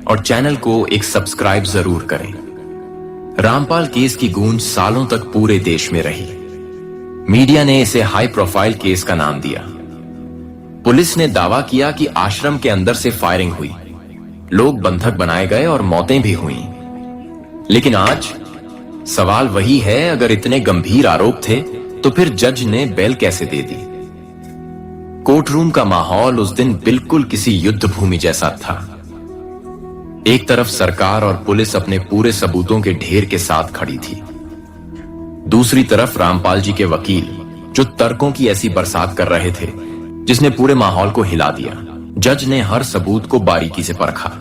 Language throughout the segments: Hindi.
और चैनल को एक सब्सक्राइब जरूर करें। रामपाल केस की गूंज सालों तक पूरे देश में रही। मीडिया ने इसे हाई प्रोफाइल केस का नाम दिया। पुलिस ने दावा किया कि आश्रम के अंदर से फायरिंग हुई, लोग बंधक बनाए गए और मौतें भी हुई। लेकिन आज सवाल वही है, अगर इतने गंभीर आरोप थे तो फिर जज ने बेल कैसे दे दी? कोर्ट रूम का माहौल उस दिन बिल्कुल किसी युद्ध भूमि जैसा था। एक तरफ सरकार और पुलिस अपने पूरे सबूतों के ढेर के साथ खड़ी थी, दूसरी तरफ रामपाल जी के वकील जो तर्कों की ऐसी बरसात कर रहे थे जिसने पूरे माहौल को हिला दिया। जज ने हर सबूत को बारीकी से परखा,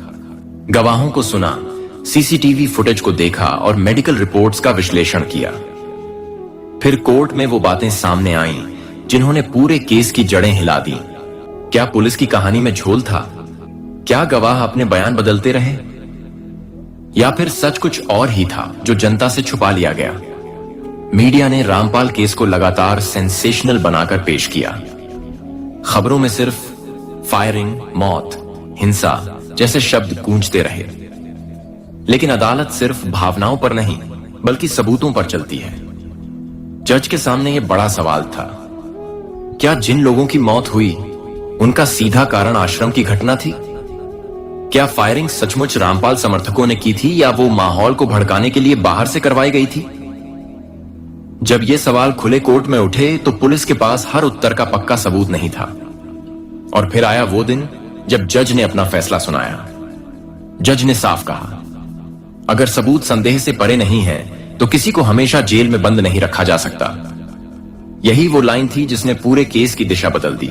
गवाहों को सुना, सीसीटीवी फुटेज को देखा और मेडिकल रिपोर्ट्स का विश्लेषण किया। फिर कोर्ट में वो बातें सामने आईं जिन्होंने पूरे केस की जड़ें हिला दी। क्या पुलिस की कहानी में झोल था? क्या गवाह अपने बयान बदलते रहे? या फिर सच कुछ और ही था जो जनता से छुपा लिया गया? मीडिया ने रामपाल केस को लगातार सेंसेशनल बनाकर पेश किया। खबरों में सिर्फ फायरिंग, मौत, हिंसा जैसे शब्द गूंजते रहे। लेकिन अदालत सिर्फ भावनाओं पर नहीं बल्कि सबूतों पर चलती है। जज के सामने यह बड़ा सवाल था, क्या जिन लोगों की मौत हुई उनका सीधा कारण आश्रम की घटना थी? क्या फायरिंग सचमुच रामपाल समर्थकों ने की थी या वो माहौल को भड़काने के लिए बाहर से करवाई गई थी? जब ये सवाल खुले कोर्ट में उठे तो पुलिस के पास हर उत्तर का पक्का सबूत नहीं था। और फिर आया वो दिन जब जज ने अपना फैसला सुनाया। जज ने साफ कहा, अगर सबूत संदेह से परे नहीं है तो किसी को हमेशा जेल में बंद नहीं रखा जा सकता। यही वो लाइन थी जिसने पूरे केस की दिशा बदल दी।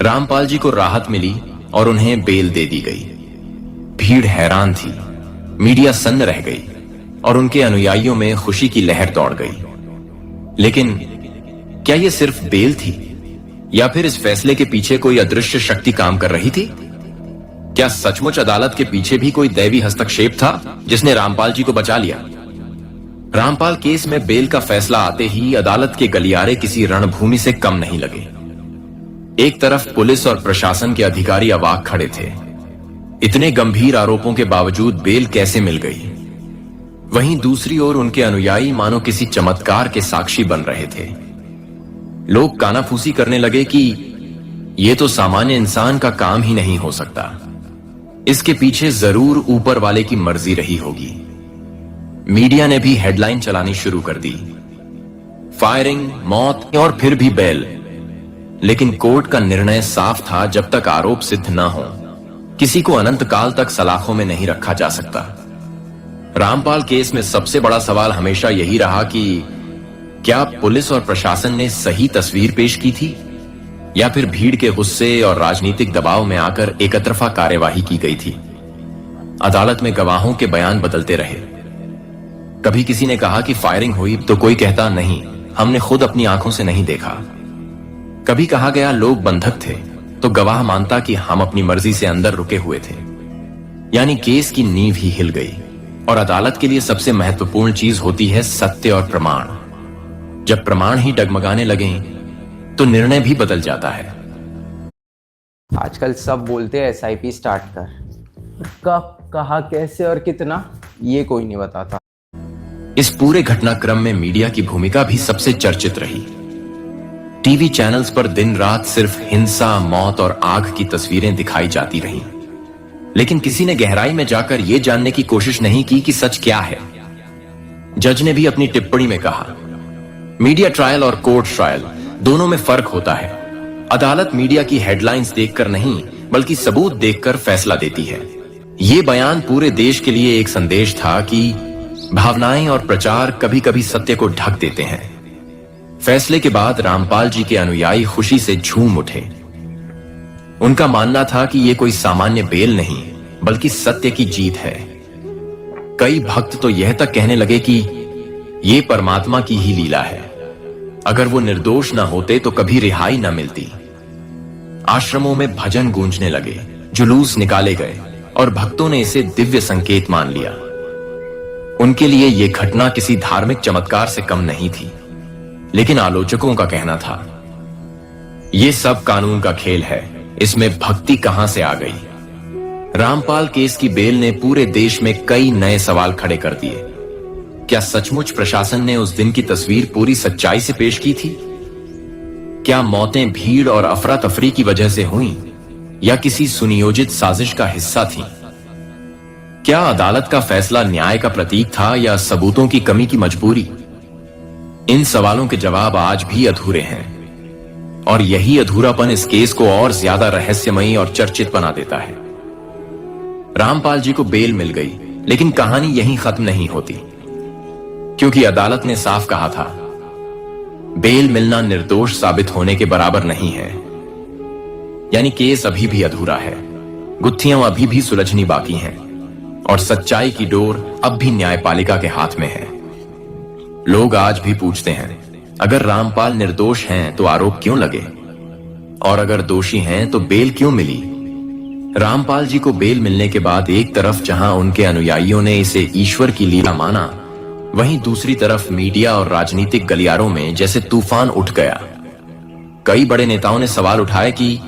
रामपाल जी को राहत मिली और उन्हें बेल दे दी गई। भीड़ हैरान थी, मीडिया सन्न रह गई और उनके अनुयायियों में खुशी की लहर दौड़ गई। लेकिन क्या यह सिर्फ बेल थी या फिर इस फैसले के पीछे कोई अदृश्य शक्ति काम कर रही थी? क्या सचमुच अदालत के पीछे भी कोई दैवी हस्तक्षेप था जिसने रामपाल जी को बचा लिया? रामपाल केस में बेल का फैसला आते ही अदालत के गलियारे किसी रणभूमि से कम नहीं लगे। एक तरफ पुलिस और प्रशासन के अधिकारी अवाक खड़े थे, इतने गंभीर आरोपों के बावजूद बेल कैसे मिल गई? वहीं दूसरी ओर उनके अनुयायी मानो किसी चमत्कार के साक्षी बन रहे थे। लोग कानाफूसी करने लगे कि यह तो सामान्य इंसान का काम ही नहीं हो सकता, इसके पीछे जरूर ऊपर वाले की मर्जी रही होगी। मीडिया ने भी हेडलाइन चलानी शुरू कर दी, फायरिंग, मौत और फिर भी बेल। लेकिन कोर्ट का निर्णय साफ था, जब तक आरोप सिद्ध न हो किसी को अनंत काल तक सलाखों में नहीं रखा जा सकता। रामपाल केस में सबसे बड़ा सवाल हमेशा यही रहा कि क्या पुलिस और प्रशासन ने सही तस्वीर पेश की थी या फिर भीड़ के गुस्से और राजनीतिक दबाव में आकर एकतरफा कार्यवाही की गई थी। अदालत में गवाहों के बयान बदलते रहे। कभी किसी ने कहा कि फायरिंग हुई तो कोई कहता नहीं, हमने खुद अपनी आंखों से नहीं देखा। कभी कहा गया लोग बंधक थे तो गवाह मानता कि हम अपनी मर्जी से अंदर रुके हुए थे। यानी केस की नींव ही हिल गई। और अदालत के लिए सबसे महत्वपूर्ण चीज होती है सत्य और प्रमाण। जब प्रमाण ही डगमगाने लगे तो निर्णय भी बदल जाता है। आजकल सब बोलते हैं SIP स्टार्ट कर, कब, कहाँ, कैसे और कितना, ये कोई नहीं बताता। इस पूरे घटनाक्रम में मीडिया की भूमिका भी सबसे चर्चित रही। टीवी चैनल्स पर दिन रात सिर्फ हिंसा, मौत और आग की तस्वीरें दिखाई जाती रहीं। लेकिन किसी ने गहराई में जाकर यह जानने की कोशिश नहीं की कि सच क्या है। जज ने भी अपनी टिप्पणी में कहा, मीडिया ट्रायल और कोर्ट ट्रायल दोनों में फर्क होता है। अदालत मीडिया की हेडलाइंस देखकर नहीं बल्कि सबूत देखकर फैसला देती है। यह बयान पूरे देश के लिए एक संदेश था कि भावनाएं और प्रचार कभी कभी सत्य को ढक देते हैं। फैसले के बाद रामपाल जी के अनुयायी खुशी से झूम उठे। उनका मानना था कि यह कोई सामान्य बेल नहीं बल्कि सत्य की जीत है। कई भक्त तो यह तक कहने लगे कि यह परमात्मा की ही लीला है, अगर वो निर्दोष ना होते तो कभी रिहाई ना मिलती। आश्रमों में भजन गूंजने लगे, जुलूस निकाले गए और भक्तों ने इसे दिव्य संकेत मान लिया। उनके लिए यह घटना किसी धार्मिक चमत्कार से कम नहीं थी। लेकिन आलोचकों का कहना था, यह सब कानून का खेल है, इसमें भक्ति कहां से आ गई? रामपाल केस की बेल ने पूरे देश में कई नए सवाल खड़े कर दिए। क्या सचमुच प्रशासन ने उस दिन की तस्वीर पूरी सच्चाई से पेश की थी? क्या मौतें भीड़ और अफरा तफरी की वजह से हुईं या किसी सुनियोजित साजिश का हिस्सा थीं? क्या अदालत का फैसला न्याय का प्रतीक था या सबूतों की कमी की मजबूरी? इन सवालों के जवाब आज भी अधूरे हैं और यही अधूरापन इस केस को और ज्यादा रहस्यमयी और चर्चित बना देता है। रामपाल जी को बेल मिल गई, लेकिन कहानी यहीं खत्म नहीं होती, क्योंकि अदालत ने साफ कहा था, बेल मिलना निर्दोष साबित होने के बराबर नहीं है। यानी केस अभी भी अधूरा है, गुत्थियां अभी भी सुलझनी बाकी हैं और सच्चाई की डोर अब भी न्यायपालिका के हाथ में है। लोग आज भी पूछते हैं, अगर रामपाल निर्दोष हैं तो आरोप क्यों लगे, और अगर दोषी हैं तो बेल क्यों मिली? रामपाल जी को बेल मिलने के बाद एक तरफ जहां उनके अनुयायियों ने इसे ईश्वर की लीला माना, वहीं दूसरी तरफ मीडिया और राजनीतिक गलियारों में जैसे तूफान उठ गया। कई बड़े नेताओं ने सवाल उठाए कि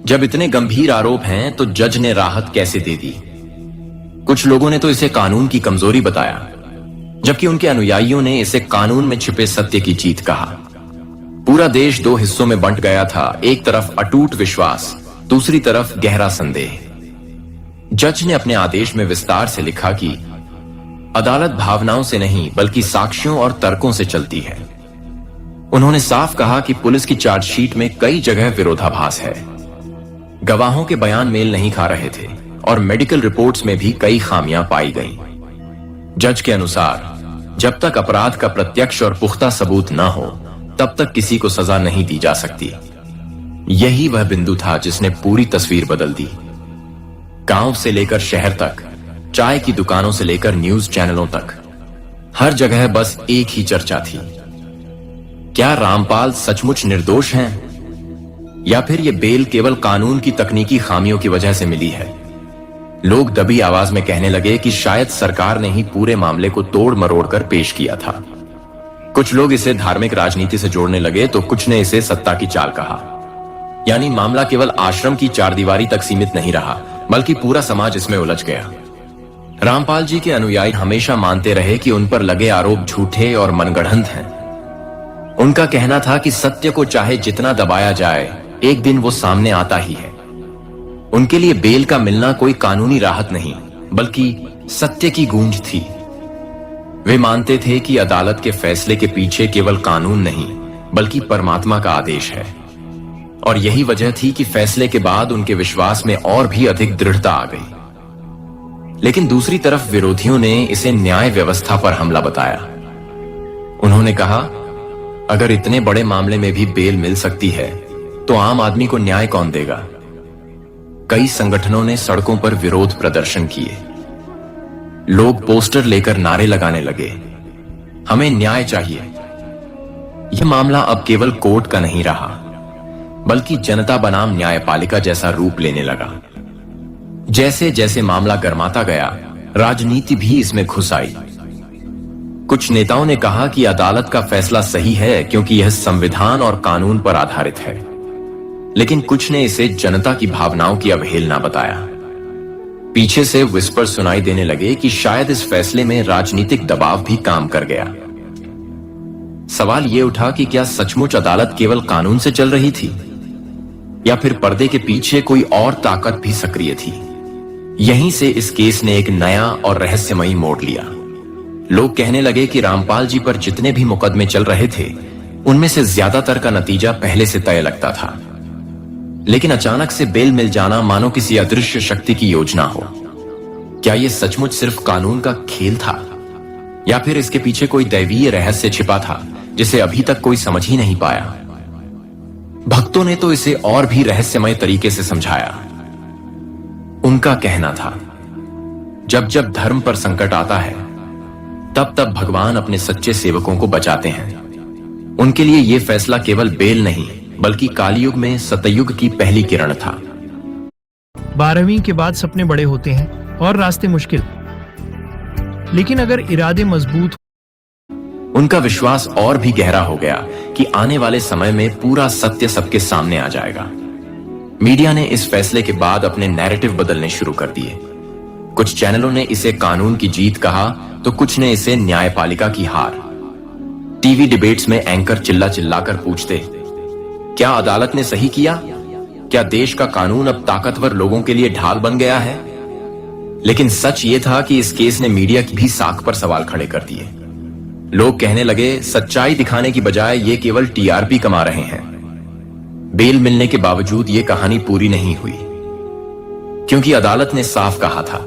जब इतने गंभीर आरोप हैं तो जज ने राहत कैसे दे दी। कुछ लोगों ने तो इसे कानून की कमजोरी बताया, जबकि उनके अनुयायियों ने इसे कानून में छिपे सत्य की जीत कहा। पूरा देश दो हिस्सों में बंट गया था, एक तरफ अटूट विश्वास, दूसरी तरफ गहरा संदेह। जज ने अपने आदेश में विस्तार से लिखा कि अदालत भावनाओं से नहीं बल्कि साक्ष्यों और तर्कों से चलती है। उन्होंने साफ कहा कि पुलिस की चार्जशीट में कई जगह विरोधाभास है, गवाहों के बयान मेल नहीं खा रहे थे और मेडिकल रिपोर्ट्स में भी कई खामियां पाई गईं। जज के अनुसार जब तक अपराध का प्रत्यक्ष और पुख्ता सबूत न हो तब तक किसी को सजा नहीं दी जा सकती। यही वह बिंदु था जिसने पूरी तस्वीर बदल दी। गांव से लेकर शहर तक, चाय की दुकानों से लेकर न्यूज चैनलों तक, हर जगह बस एक ही चर्चा थी, क्या रामपाल सचमुच निर्दोष हैं या फिर यह बेल केवल कानून की तकनीकी खामियों की वजह से मिली है। लोग दबी आवाज में कहने लगे कि शायद सरकार ने ही पूरे मामले को तोड़ मरोड़ कर पेश किया था। कुछ लोग इसे धार्मिक राजनीति से जोड़ने लगे तो कुछ ने इसे सत्ता की चाल कहा। यानी मामला केवल आश्रम की चारदीवारी तक सीमित नहीं रहा, बल्कि पूरा समाज इसमें उलझ गया। रामपाल जी के अनुयायी हमेशा मानते रहे कि उन पर लगे आरोप झूठे और मनगढ़ंत हैं। उनका कहना था कि सत्य को चाहे जितना दबाया जाए, एक दिन वो सामने आता ही है। उनके लिए बेल का मिलना कोई कानूनी राहत नहीं, बल्कि सत्य की गूंज थी। वे मानते थे कि अदालत के फैसले के पीछे केवल कानून नहीं, बल्कि परमात्मा का आदेश है। और यही वजह थी कि फैसले के बाद उनके विश्वास में और भी अधिक दृढ़ता आ गई। लेकिन दूसरी तरफ विरोधियों ने इसे न्याय व्यवस्था पर हमला बताया। उन्होंने कहा, अगर इतने बड़े मामले में भी बेल मिल सकती है तो आम आदमी को न्याय कौन देगा। कई संगठनों ने सड़कों पर विरोध प्रदर्शन किए। लोग पोस्टर लेकर नारे लगाने लगे, हमें न्याय चाहिए। यह मामला अब केवल कोर्ट का नहीं रहा, बल्कि जनता बनाम न्यायपालिका जैसा रूप लेने लगा। जैसे जैसे मामला गर्माता गया, राजनीति भी इसमें घुस आई। कुछ नेताओं ने कहा कि अदालत का फैसला सही है क्योंकि यह संविधान और कानून पर आधारित है, लेकिन कुछ ने इसे जनता की भावनाओं की अवहेलना बताया। पीछे से विस्पर सुनाई देने लगे कि शायद इस फैसले में राजनीतिक दबाव भी काम कर गया। सवाल यह उठा कि क्या सचमुच अदालत केवल कानून से चल रही थी या फिर पर्दे के पीछे कोई और ताकत भी सक्रिय थी। यहीं से इस केस ने एक नया और रहस्यमयी मोड़ लिया। लोग कहने लगे कि रामपाल जी पर जितने भी मुकदमे चल रहे थे, उनमें से ज्यादातर का नतीजा पहले से तय लगता था। लेकिन अचानक से बेल मिल जाना मानो किसी अदृश्य शक्ति की योजना हो। क्या यह सचमुच सिर्फ कानून का खेल था या फिर इसके पीछे कोई दैवीय रहस्य छिपा था जिसे अभी तक कोई समझ ही नहीं पाया। भक्तों ने तो इसे और भी रहस्यमय तरीके से समझाया। उनका कहना था, जब जब धर्म पर संकट आता है तब तब भगवान अपने सच्चे सेवकों को बचाते हैं। उनके लिए यह फैसला केवल बेल नहीं बल्कि कालयुग में सतयुग की पहली किरण था। 12वीं के बाद सपने बड़े होते हैं और रास्ते मुश्किल, लेकिन अगर इरादे मजबूत। उनका विश्वास और भी गहरा हो गया कि आने वाले समय में पूरा सत्य सबके सामने आ जाएगा। मीडिया ने इस फैसले के बाद अपने नैरेटिव बदलने शुरू कर दिए। कुछ चैनलों ने इसे कानून की जीत कहा तो कुछ ने इसे न्यायपालिका की हार। टीवी डिबेट्स में एंकर चिल्ला चिल्लाकर पूछते, क्या अदालत ने सही किया? क्या देश का कानून अब ताकतवर लोगों के लिए ढाल बन गया है? लेकिन सच ये था कि इस केस ने मीडिया की भी साख पर सवाल खड़े कर दिए। लोग कहने लगे, सच्चाई दिखाने की बजाय ये केवल टीआरपी कमा रहे हैं। बेल मिलने के बावजूद ये कहानी पूरी नहीं हुई, क्योंकि अदालत ने साफ कहा था,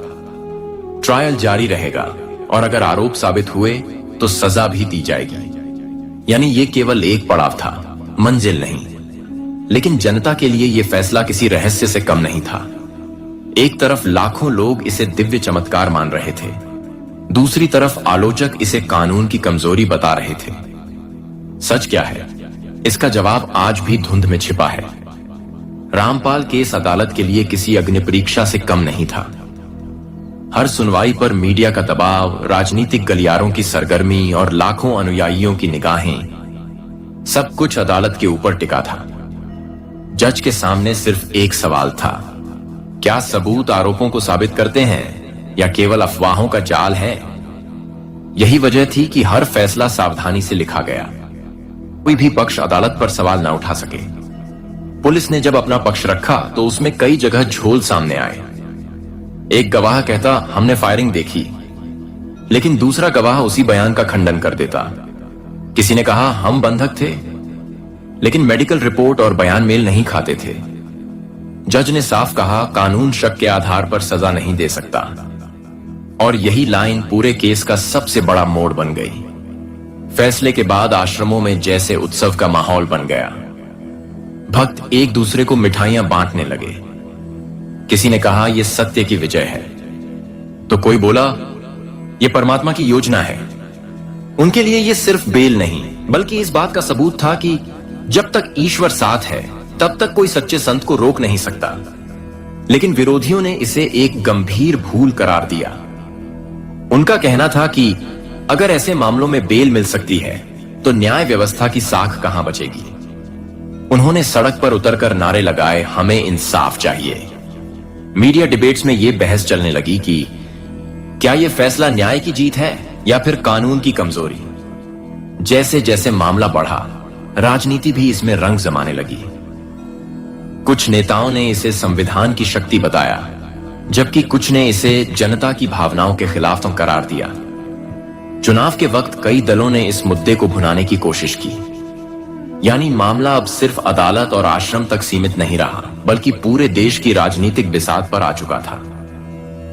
ट्रायल जारी रहेगा और अगर आरोप साबित हुए तो सजा भी दी जाएगी। यानी ये केवल एक पड़ाव था, मंजिल नहीं। लेकिन जनता के लिए यह फैसला किसी रहस्य से कम नहीं था। एक तरफ लाखों लोग इसे दिव्य चमत्कार मान रहे थे, दूसरी तरफ आलोचक इसे कानून की कमजोरी बता रहे थे। सच क्या है? इसका जवाब आज भी धुंध में छिपा है। रामपाल केस अदालत के लिए किसी अग्नि परीक्षा से कम नहीं था। हर सुनवाई पर मीडिया का दबाव, राजनीतिक गलियारों की सरगर्मी और लाखों अनुयायियों की निगाहें, सब कुछ अदालत के ऊपर टिका था। जज के सामने सिर्फ एक सवाल था, क्या सबूत आरोपों को साबित करते हैं या केवल अफवाहों का जाल है? यही वजह थी कि हर फैसला सावधानी से लिखा गया, कोई भी पक्ष अदालत पर सवाल न उठा सके। पुलिस ने जब अपना पक्ष रखा तो उसमें कई जगह झोल सामने आए। एक गवाह कहता, हमने फायरिंग देखी, लेकिन दूसरा गवाह उसी बयान का खंडन कर देता। किसी ने कहा, हम बंधक थे, लेकिन मेडिकल रिपोर्ट और बयान मेल नहीं खाते थे। जज ने साफ कहा, कानून शक के आधार पर सजा नहीं दे सकता। और यही लाइन पूरे केस का सबसे बड़ा मोड़ बन गई। फैसले के बाद आश्रमों में जैसे उत्सव का माहौल बन गया। भक्त एक दूसरे को मिठाइयां बांटने लगे। किसी ने कहा, यह सत्य की विजय है, तो कोई बोला, यह परमात्मा की योजना है। उनके लिए यह सिर्फ बेल नहीं, बल्कि इस बात का सबूत था कि जब तक ईश्वर साथ है तब तक कोई सच्चे संत को रोक नहीं सकता। लेकिन विरोधियों ने इसे एक गंभीर भूल करार दिया। उनका कहना था कि अगर ऐसे मामलों में बेल मिल सकती है तो न्याय व्यवस्था की साख कहां बचेगी। उन्होंने सड़क पर उतरकर नारे लगाए, हमें इंसाफ चाहिए। मीडिया डिबेट्स में यह बहस चलने लगी कि क्या यह फैसला न्याय की जीत है या फिर कानून की कमजोरी। जैसे जैसे मामला बढ़ा, राजनीति भी इसमें रंग जमाने लगी। कुछ नेताओं ने इसे संविधान की शक्ति बताया, जबकि कुछ ने इसे जनता की भावनाओं के खिलाफ तो करार दिया। चुनाव के वक्त कई दलों ने इस मुद्दे को भुनाने की कोशिश की। यानी मामला अब सिर्फ अदालत और आश्रम तक सीमित नहीं रहा, बल्कि पूरे देश की राजनीतिक बिसात पर आ चुका था।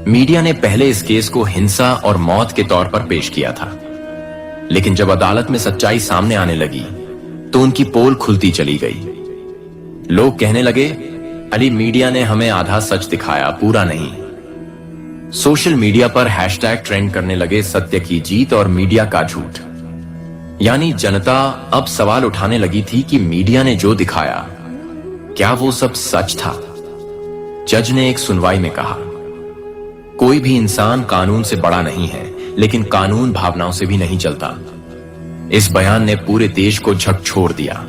मीडिया ने पहले इस केस को हिंसा और मौत के तौर पर पेश किया था, लेकिन जब अदालत में सच्चाई सामने आने लगी तो उनकी पोल खुलती चली गई। लोग कहने लगे, अली मीडिया ने हमें आधा सच दिखाया, पूरा नहीं। सोशल मीडिया पर हैशटैग ट्रेंड करने लगे, सत्य की जीत और मीडिया का झूठ। यानी जनता अब सवाल उठाने लगी थी कि मीडिया ने जो दिखाया, क्या वो सब सच था? जज ने एक सुनवाई में कहा, कोई भी इंसान कानून से बड़ा नहीं है, लेकिन कानून भावनाओं से भी नहीं चलता। इस बयान ने पूरे देश को झकझोर दिया।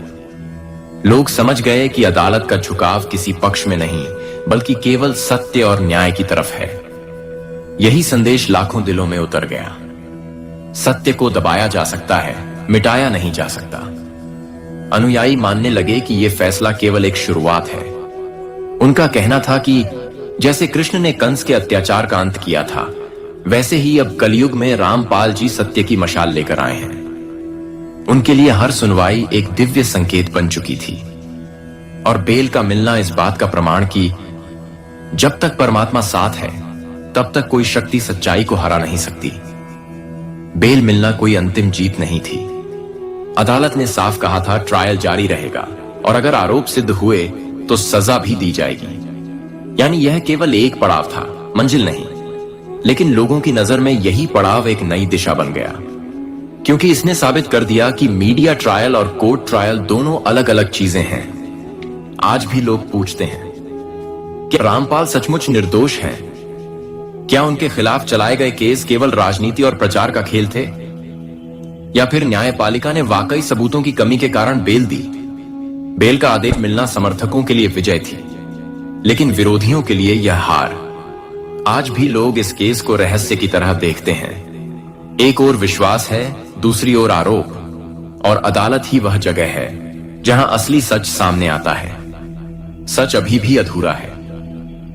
लोग समझ गए कि अदालत का झुकाव किसी पक्ष में नहीं, बल्कि केवल सत्य और न्याय की तरफ है। यही संदेश लाखों दिलों में उतर गया। सत्य को दबाया जा सकता है, मिटाया नहीं जा सकता। अनुयायी मानने लगे कि यह फैसला केवल एक शुरुआत है। उनका कहना था कि जैसे कृष्ण ने कंस के अत्याचार का अंत किया था, वैसे ही अब कलयुग में रामपाल जी सत्य की मशाल लेकर आए हैं। उनके लिए हर सुनवाई एक दिव्य संकेत बन चुकी थी, और बेल का मिलना इस बात का प्रमाण कि जब तक परमात्मा साथ है तब तक कोई शक्ति सच्चाई को हरा नहीं सकती। बेल मिलना कोई अंतिम जीत नहीं थी। अदालत ने साफ कहा था, ट्रायल जारी रहेगा और अगर आरोप सिद्ध हुए तो सजा भी दी जाएगी। यानी यह केवल एक पड़ाव था, मंजिल नहीं। लेकिन लोगों की नजर में यही पड़ाव एक नई दिशा बन गया, क्योंकि इसने साबित कर दिया कि मीडिया ट्रायल और कोर्ट ट्रायल दोनों अलग अलग चीजें हैं। आज भी लोग पूछते हैं, क्या रामपाल सचमुच निर्दोष हैं? क्या उनके खिलाफ चलाए गए केस केवल राजनीति और प्रचार का खेल थे, या फिर न्यायपालिका ने वाकई सबूतों की कमी के कारण बेल दी? बेल का आदेश मिलना समर्थकों के लिए विजय थी, लेकिन विरोधियों के लिए यह हार। आज भी लोग इस केस को रहस्य की तरह देखते हैं। एक ओर विश्वास है, दूसरी ओर आरोप, और अदालत ही वह जगह है जहां असली सच सामने आता है। सच अभी भी अधूरा है,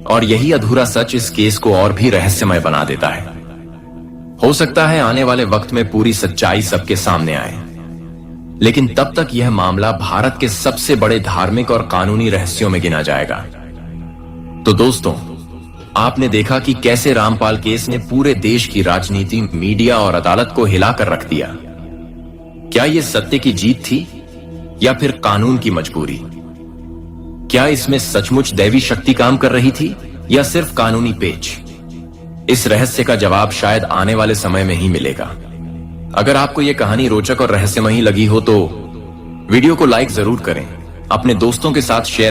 और यही अधूरा सच इस केस को और भी रहस्यमय बना देता है। हो सकता है आने वाले वक्त में पूरी सच्चाई सबके सामने आए, लेकिन तब तक यह मामला भारत के सबसे बड़े धार्मिक और कानूनी रहस्यों में गिना जाएगा। तो दोस्तों, आपने देखा कि कैसे रामपाल केस ने पूरे देश की राजनीति, मीडिया और अदालत को हिलाकर रख दिया। क्या यह सत्य की जीत थी या फिर कानून की मजबूरी? क्या इसमें सचमुच दैवी शक्ति काम कर रही थी या सिर्फ कानूनी पेच? इस रहस्य का जवाब शायद आने वाले समय में ही मिलेगा। अगर आपको यह कहानी रोचक और रहस्यमयी लगी हो तो वीडियो को लाइक जरूर करें, अपने दोस्तों के साथ शेयर